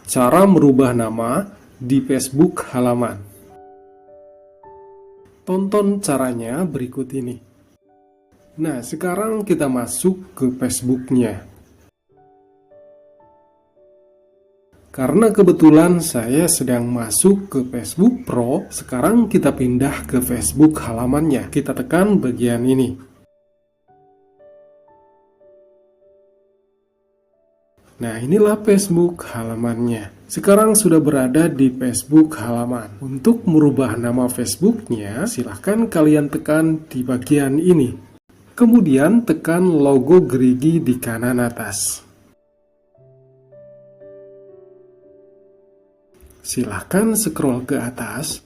Cara merubah nama di Facebook halaman. Tonton caranya berikut ini. Nah, sekarang kita masuk ke Facebook-nya. Karena kebetulan saya sedang masuk ke Facebook Pro, sekarang kita pindah ke Facebook halamannya. Kita tekan bagian ini. Nah, inilah Facebook halamannya. Sekarang sudah berada di Facebook halaman. Untuk merubah nama Facebook-nya, silahkan kalian tekan di bagian ini. Kemudian tekan logo gerigi di kanan atas. Silahkan scroll ke atas.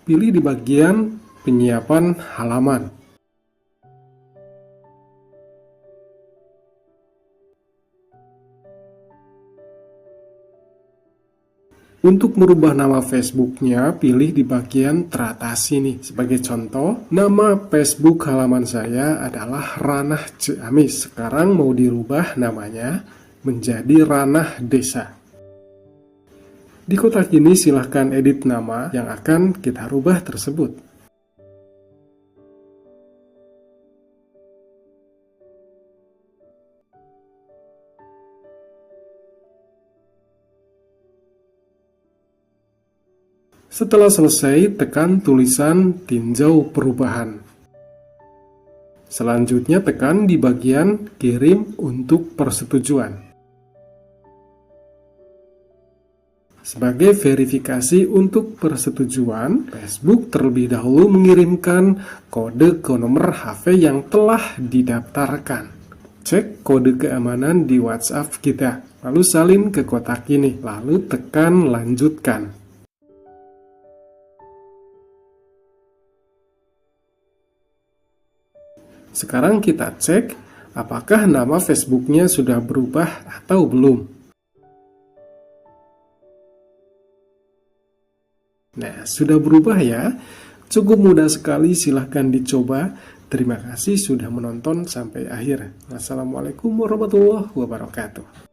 Pilih di bagian penyiapan halaman. Untuk merubah nama Facebook-nya, pilih di bagian teratas ini. Sebagai contoh, nama Facebook halaman saya adalah Ranah Ciamis. Sekarang mau dirubah namanya menjadi Ranah Desa. Di kotak ini silahkan edit nama yang akan kita rubah tersebut. Setelah selesai, tekan tulisan tinjau perubahan. Selanjutnya tekan di bagian kirim untuk persetujuan. Sebagai verifikasi untuk persetujuan, Facebook terlebih dahulu mengirimkan kode ke nomor HP yang telah didaftarkan. Cek kode keamanan di WhatsApp kita, lalu salin ke kotak ini, lalu tekan lanjutkan. Sekarang kita cek apakah nama Facebook-nya sudah berubah atau belum. Nah, sudah berubah ya. Cukup mudah sekali, silahkan dicoba. Terima kasih sudah menonton sampai akhir. Wassalamualaikum warahmatullahi wabarakatuh.